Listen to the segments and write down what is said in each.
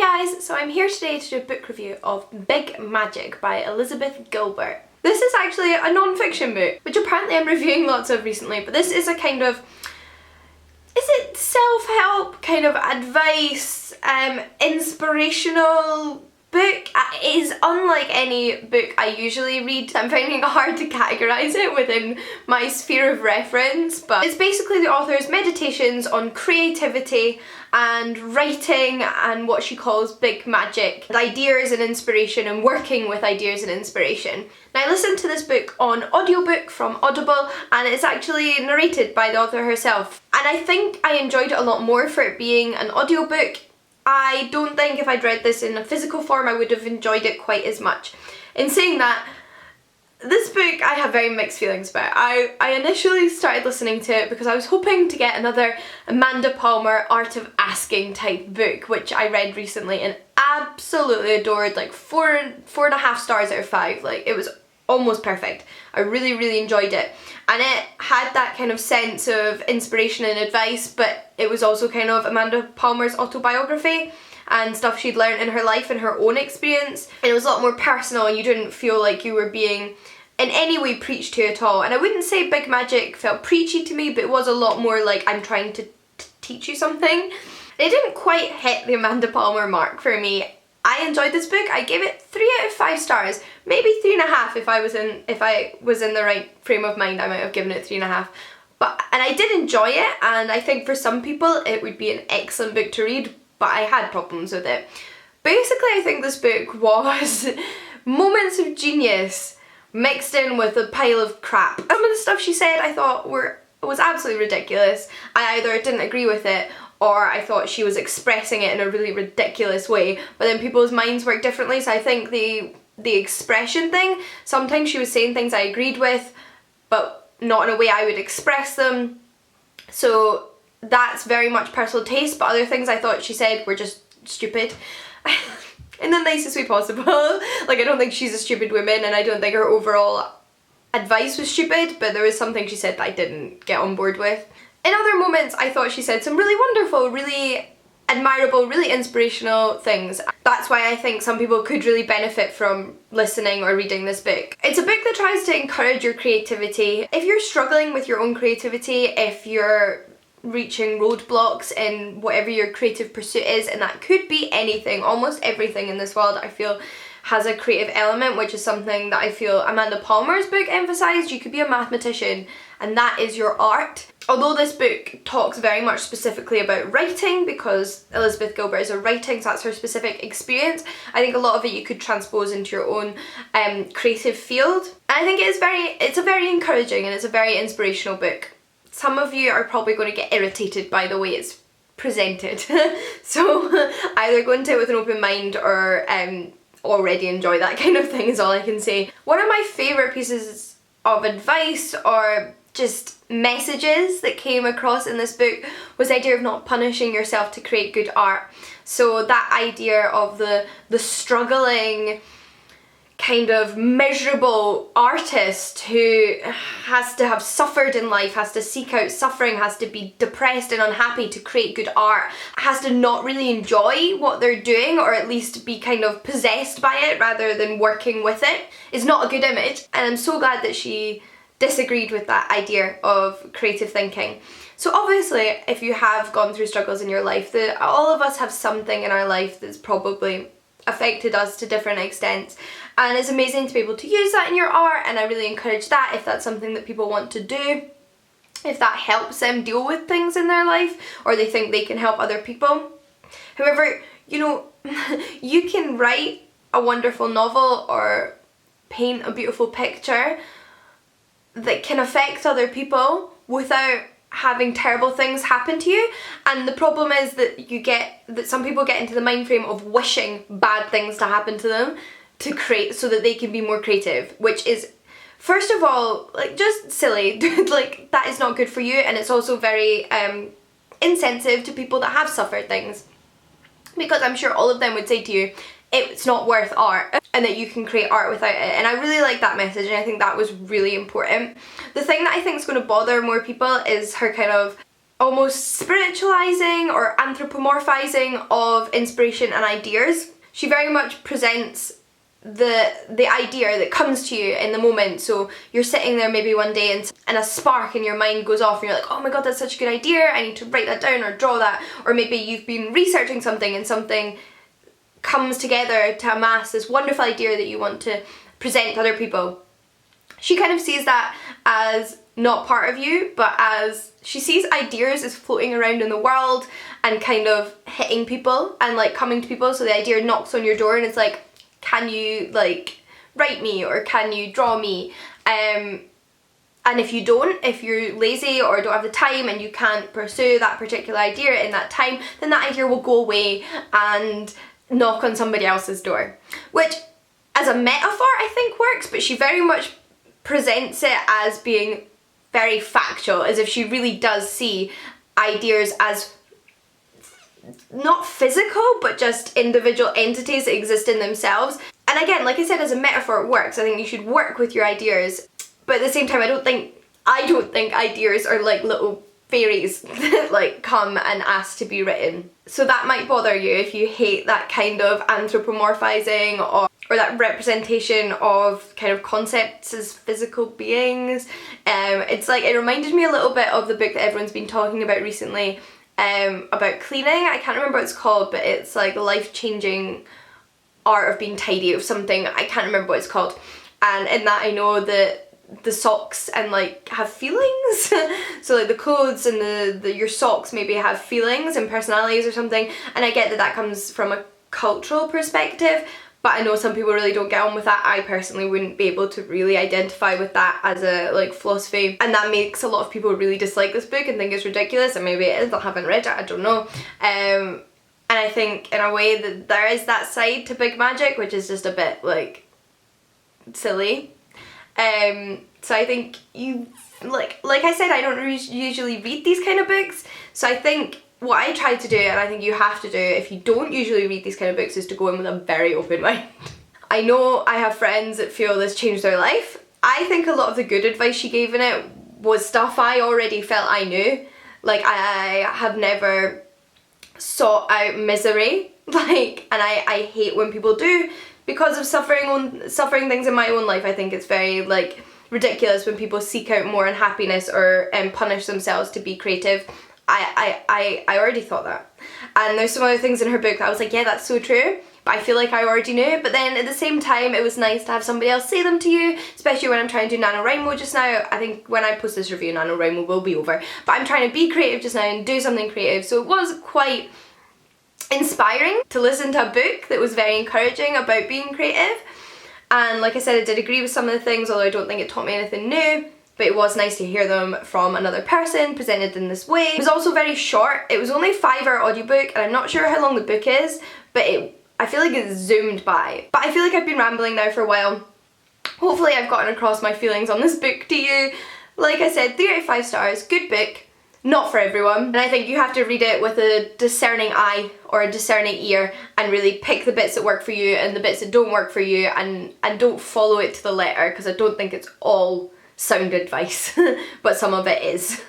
Hi guys, so I'm here today to do a book review of Big Magic by Elizabeth Gilbert. This is actually a non-fiction book, which apparently I'm reviewing lots of recently, but this is a kind of, is it self-help, kind of advice, inspirational book? It is unlike any book I usually read. I'm finding it hard to categorise it within my sphere of reference, but it's basically the author's meditations on creativity and writing and what she calls big magic, ideas and inspiration, and working with ideas and inspiration. Now, I listened to this book on audiobook from Audible, and it's actually narrated by the author herself, and I think I enjoyed it a lot more for it being an audiobook. I don't think if I'd read this in a physical form I would have enjoyed it quite as much. In saying that, this book I have very mixed feelings about. I initially started listening to it because I was hoping to get another Amanda Palmer Art of Asking type book, which I read recently and absolutely adored, like 4.5 stars out of 5. Like, it was almost perfect. I really enjoyed it, and it had that kind of sense of inspiration and advice, but it was also kind of Amanda Palmer's autobiography and stuff she'd learned in her life and her own experience, and it was a lot more personal, and you didn't feel like you were being in any way preached to at all. And I wouldn't say Big Magic felt preachy to me, but it was a lot more like I'm trying to teach you something. It didn't quite hit the Amanda Palmer mark for me. I enjoyed this book. I gave it 3 out of 5 stars, maybe 3.5 if I was in the right frame of mind. I might have given it 3.5. And I did enjoy it, and I think for some people it would be an excellent book to read, but I had problems with it. Basically, I think this book was moments of genius mixed in with a pile of crap. Some of the stuff she said I thought was absolutely ridiculous. I either didn't agree with it, or I thought she was expressing it in a really ridiculous way, but then people's minds work differently, so I think the expression thing, sometimes she was saying things I agreed with, but not in a way I would express them, so that's very much personal taste. But other things I thought she said were just stupid. In the nicest way possible. Like, I don't think she's a stupid woman, and I don't think her overall advice was stupid, but there was something she said that I didn't get on board with. In other moments, I thought she said some really wonderful, really admirable, really inspirational things. That's why I think some people could really benefit from listening or reading this book. It's a book that tries to encourage your creativity. If you're struggling with your own creativity, if you're reaching roadblocks in whatever your creative pursuit is, and that could be anything, almost everything in this world I feel has a creative element, which is something that I feel Amanda Palmer's book emphasised. You could be a mathematician, and that is your art. Although this book talks very much specifically about writing, because Elizabeth Gilbert is a writing, so that's her specific experience, I think a lot of it you could transpose into your own creative field. And I think it's a very encouraging and it's a very inspirational book. Some of you are probably going to get irritated by the way it's presented, so either go into it with an open mind or already enjoy that kind of thing is all I can say. One of my favourite pieces of advice or just messages that came across in this book was the idea of not punishing yourself to create good art. So that idea of the struggling, kind of miserable artist who has to have suffered in life, has to seek out suffering, has to be depressed and unhappy to create good art, has to not really enjoy what they're doing, or at least be kind of possessed by it rather than working with it, is not a good image. And I'm so glad that she disagreed with that idea of creative thinking. So obviously, if you have gone through struggles in your life, all of us have something in our life that's probably affected us to different extents, and it's amazing to be able to use that in your art, and I really encourage that if that's something that people want to do, if that helps them deal with things in their life, or they think they can help other people. However, you know, you can write a wonderful novel or paint a beautiful picture that can affect other people without having terrible things happen to you. And the problem is that some people get into the mind frame of wishing bad things to happen to them to create, so that they can be more creative, which is, first of all, like, just silly. Like, that is not good for you, and it's also very insensitive to people that have suffered things, because I'm sure all of them would say to you it's not worth art, and that you can create art without it. And I really like that message, and I think that was really important. The thing that I think is going to bother more people is her kind of almost spiritualizing or anthropomorphizing of inspiration and ideas. She very much presents the idea that comes to you in the moment. So you're sitting there maybe one day and a spark in your mind goes off and you're like, oh my god, that's such a good idea, I need to write that down or draw that. Or maybe you've been researching something and something comes together to amass this wonderful idea that you want to present to other people. She kind of sees that as not part of you, but as she sees ideas as floating around in the world and kind of hitting people and like coming to people. So the idea knocks on your door and it's like, can you like write me or can you draw me? And if you don't, if you're lazy or don't have the time and you can't pursue that particular idea in that time, then that idea will go away and knock on somebody else's door. Which as a metaphor I think works, but she very much presents it as being very factual, as if she really does see ideas as not physical but just individual entities that exist in themselves. And again, like I said, as a metaphor it works. I think you should work with your ideas, but at the same time I don't think ideas are like little fairies that like come and ask to be written. So that might bother you if you hate that kind of anthropomorphizing or that representation of kind of concepts as physical beings. It's like, it reminded me a little bit of the book that everyone's been talking about recently, about cleaning. I can't remember what it's called, but it's like the life-changing art of being tidy or something. I can't remember what it's called. And in that I know that the socks and like have feelings. So like the clothes and your socks maybe have feelings and personalities or something. And I get that that comes from a cultural perspective, but I know some people really don't get on with that. I personally wouldn't be able to really identify with that as a like philosophy, and that makes a lot of people really dislike this book and think it's ridiculous, and maybe it is, they haven't read it, I don't know. And I think in a way that there is that side to big magic which is just a bit like silly. So I think you, like I said, I don't usually read these kind of books, so I think what I try to do, and I think you have to do if you don't usually read these kind of books, is to go in with a very open mind. I know I have friends that feel this changed their life. I think a lot of the good advice she gave in it was stuff I already felt I knew. Like I have never sought out misery, like, and I hate when people do because of suffering things in my own life. I think it's very like ridiculous when people seek out more unhappiness or punish themselves to be creative. I already thought that. And there's some other things in her book that I was like, yeah, that's so true, but I feel like I already knew. But then at the same time it was nice to have somebody else say them to you, especially when I'm trying to do NaNoWriMo just now. I think when I post this review NaNoWriMo will be over, but I'm trying to be creative just now and do something creative, so it was quite inspiring to listen to a book that was very encouraging about being creative. And like I said, I did agree with some of the things, although I don't think it taught me anything new, but it was nice to hear them from another person presented in this way. It was also very short. It was only a 5-hour audiobook, and I'm not sure how long the book is, but I feel like it zoomed by. But I feel like I've been rambling now for a while. Hopefully I've gotten across my feelings on this book to you. Like I said, 3 out of 5 stars, good book. Not for everyone, and I think you have to read it with a discerning eye or a discerning ear and really pick the bits that work for you and the bits that don't work for you, and don't follow it to the letter, because I don't think it's all sound advice, but some of it is.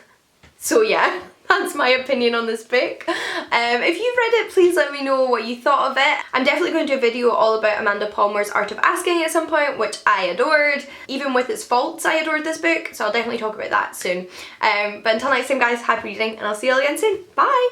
So yeah, that's my opinion on this book. If you've read it, please let me know what you thought of it. I'm definitely going to do a video all about Amanda Palmer's Art of Asking at some point, which I adored. Even with its faults, I adored this book, so I'll definitely talk about that soon. But until next time guys, happy reading, and I'll see you all again soon. Bye!